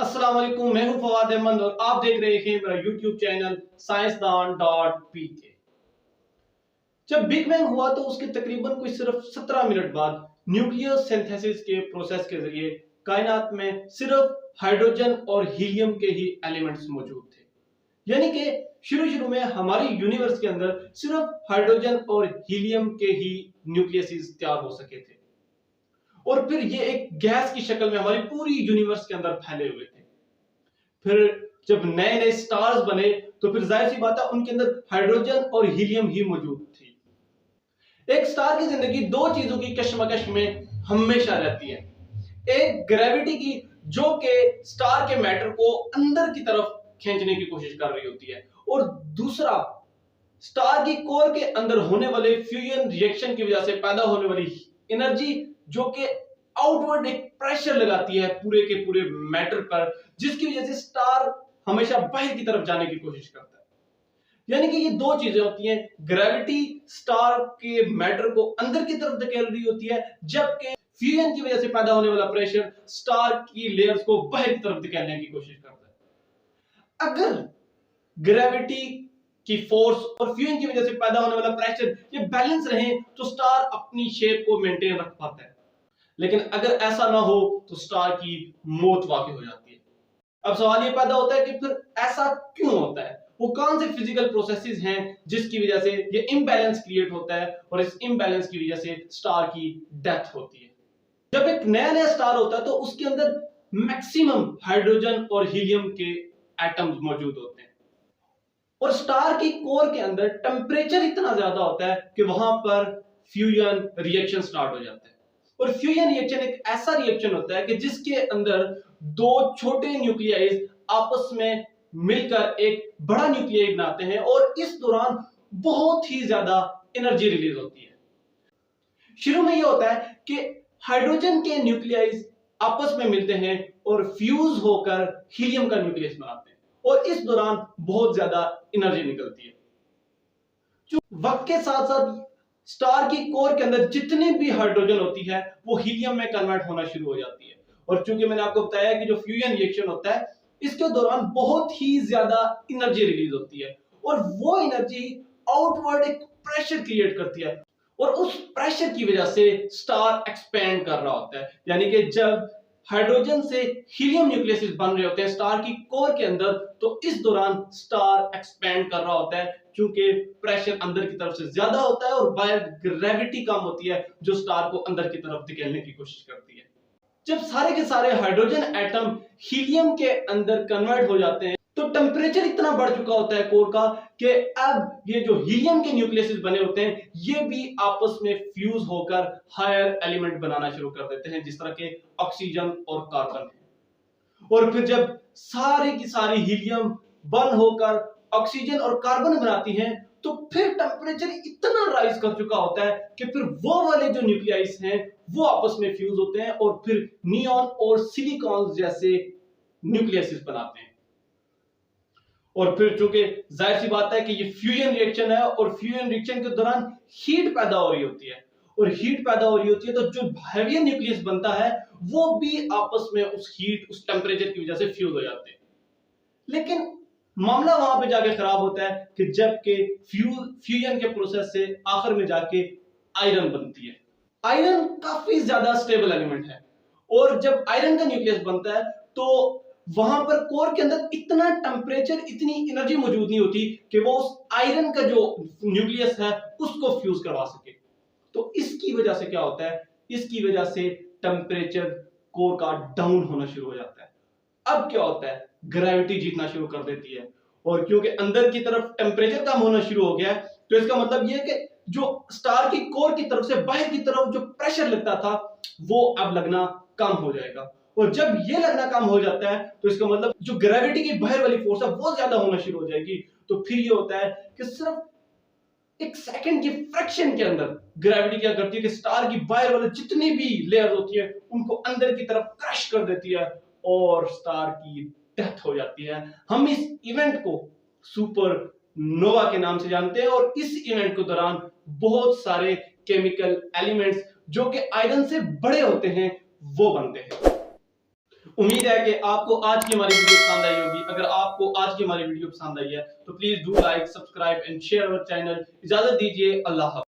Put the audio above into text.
अस्सलाम वालेकुम, मैं हूं फवाद अहमद और आप देख रहे हैं मेरा यूट्यूब चैनल साइंसदान.pk। जब बिग बैंग हुआ तो उसके तकरीबन कोई सिर्फ 17 मिनट बाद न्यूक्लियर सिंथेसिस के प्रोसेस के जरिए कायनात में सिर्फ हाइड्रोजन और हीलियम के ही एलिमेंट्स मौजूद थे। यानी कि शुरू में हमारी यूनिवर्स के अंदर सिर्फ हाइड्रोजन और हीलियम के ही न्यूक्लियस तैयार हो सके थे और फिर ये एक गैस की शक्ल में हमारी पूरी यूनिवर्स के अंदर फैले हुए थे। फिर जब नए नए स्टार्स बने तो फिर जाहिर सी बात है उनके अंदर हाइड्रोजन और हीलियम ही मौजूद थी। एक स्टार की जिंदगी दो चीजों की कशमकश में हमेशा रहती है। एक ग्रेविटी की, जो कि स्टार के मैटर को अंदर की तरफ खींचने की कोशिश कर रही होती है, और दूसरा स्टार की कोर के अंदर होने वाले फ्यूजन रिएक्शन की वजह से पैदा होने वाली एनर्जी, जो कि आउटवर्ड एक प्रेशर लगाती है पूरे के पूरे मैटर पर, जिसकी वजह से स्टार हमेशा बाहर की तरफ जाने की कोशिश करता है। यानी कि ये दो चीजें होती हैं। ग्रेविटी स्टार के मैटर को अंदर की तरफ धकेल रही होती है, जबकि फ्यूजन की वजह से पैदा होने वाला प्रेशर स्टार की लेयर्स को बाहर की तरफ धकेलने की कोशिश करता है। अगर ग्रेविटी की फोर्स और फ्यूजन की वजह से पैदा होने वाला प्रेशर ये बैलेंस रहे तो स्टार अपनी शेप को मेंटेन रख पाता है, लेकिन अगर ऐसा ना हो तो स्टार की मौत वाकई हो जाती है। अब सवाल ये पैदा होता है कि फिर ऐसा क्यों होता है, वो कौन से फिजिकल प्रोसेसेस हैं जिसकी वजह से ये इम्बैलेंस क्रिएट होता है और इस इम्बैलेंस की वजह से स्टार की डेथ होती है। जब एक नया स्टार होता है तो उसके अंदर मैक्सिमम हाइड्रोजन और हीलियम के एटम्स मौजूद होते हैं और स्टार की कोर के अंदर टेम्परेचर इतना ज्यादा होता है कि वहां पर फ्यूजन रिएक्शन स्टार्ट हो जाता है। और फ्यूजन रिएक्शन एक ऐसा रिएक्शन होता है कि जिसके अंदर दो छोटे न्यूक्लियाइज आपस में मिलकर एक बड़ा न्यूक्लियाइड बनाते हैं और इस दौरान बहुत ही ज्यादा एनर्जी रिलीज होती है। शुरू में यह होता है कि हाइड्रोजन के न्यूक्लियाइज आपस में मिलते हैं और फ्यूज होकर हीलियम का न्यूक्लियस बनाते हैं और इस दौरान बहुत ज्यादा एनर्जी निकलती है। जो वक्त के साथ साथ स्टार की कोर के अंदर जितनी भी हाइड्रोजन होती है वो हीलियम में कन्वर्ट होना शुरू हो जाती है। और चूंकि मैंने आपको बताया कि जो फ्यूजन रिएक्शन होता है इसके दौरान बहुत ही ज्यादा एनर्जी रिलीज होती है और वो एनर्जी आउटवर्ड एक प्रेशर क्रिएट करती है और उस प्रेशर की वजह से स्टार एक्सपेंड कर रहा होता है। यानी कि जब हाइड्रोजन से हीलियम न्यूक्लियस बन रहे होते हैं स्टार की कोर के अंदर, तो इस दौरान स्टार एक्सपेंड कर रहा होता है क्योंकि प्रेशर अंदर की तरफ से ज्यादा होता है और बाहर ग्रेविटी कम होती है जो स्टार को अंदर की तरफ धकेलने की कोशिश करती है। जब सारे के सारे हाइड्रोजन एटम हीलियम के अंदर कन्वर्ट हो जाते हैं तो टेम्परेचर इतना बढ़ चुका होता है कोर का कि अब ये जो हीलियम के न्यूक्लियस बने होते हैं ये भी आपस में फ्यूज होकर हायर एलिमेंट बनाना शुरू कर देते हैं, जिस तरह के ऑक्सीजन और कार्बन है। और फिर जब सारी की सारी हीलियम बर्न होकर ऑक्सीजन और कार्बन बनाती हैं तो फिर टेम्परेचर इतना राइज कर चुका होता है कि फिर वो वाले जो न्यूक्लियाइस हैं वो आपस में फ्यूज होते हैं और फिर नियॉन और सिलिकॉन जैसे न्यूक्लियस बनाते हैं। और फिर चूंकि जाहिर सी बात है कि ये फ्यूजन रिएक्शन है और फ्यूजन रिएक्शन के दौरान हीट पैदा हो रही होती है और हीट पैदा हो रही होती है तो जो हेवियर न्यूक्लियस बनता है वो भी आपस में उस हीट उस टेम्परेचर की वजह से फ्यूज हो जाते हैं। लेकिन मामला वहां पे जाके खराब होता है कि जबकि फ्यूजन के प्रोसेस से आखिर में जाके आयरन बनती है। आयरन काफी ज्यादा स्टेबल एलिमेंट है और जब आयरन का न्यूक्लियस बनता है तो वहां पर कोर के अंदर इतना टेम्परेचर इतनी एनर्जी मौजूद नहीं होती कि वो उस आयरन का जो न्यूक्लियस है उसको फ्यूज करवा सके। तो इसकी वजह से क्या होता है, इसकी वजह से टेम्परेचर कोर का डाउन होना शुरू हो जाता है। अब क्या होता है, ग्रेविटी जीतना शुरू कर देती है और क्योंकि अंदर की तरफ टेम्परेचर कम होना शुरू हो गया तो इसका मतलब यह है कि जो स्टार की कोर की तरफ से बाहर की तरफ जो प्रेशर लगता था वो अब लगना कम हो जाएगा और जब ये लगना कम हो जाता है तो इसका मतलब जो ग्रेविटी की बाहर वाली फोर्स है वो ज्यादा होना शुरू हो जाएगी। तो फिर ये होता है कि सिर्फ एक सेकंड की फ्रैक्शन के अंदर ग्रेविटी क्या करती है कि स्टार की बाहर वाले जितनी भी लेयर होती है उनको अंदर की तरफ क्रश कर देती है और स्टार की डेथ हो जाती है। हम इस इवेंट को सुपर नोवा के नाम से जानते हैं और इस इवेंट के दौरान बहुत सारे केमिकल एलिमेंट्स जो कि आयरन से बड़े होते हैं वो बनते हैं उम्मीद है कि आपको आज की हमारी वीडियो पसंद आई होगी। अगर आपको आज की हमारी वीडियो पसंद आई है तो please do like, subscribe and share our channel. इजाजत दीजिए, अल्लाह हाफ़िज़।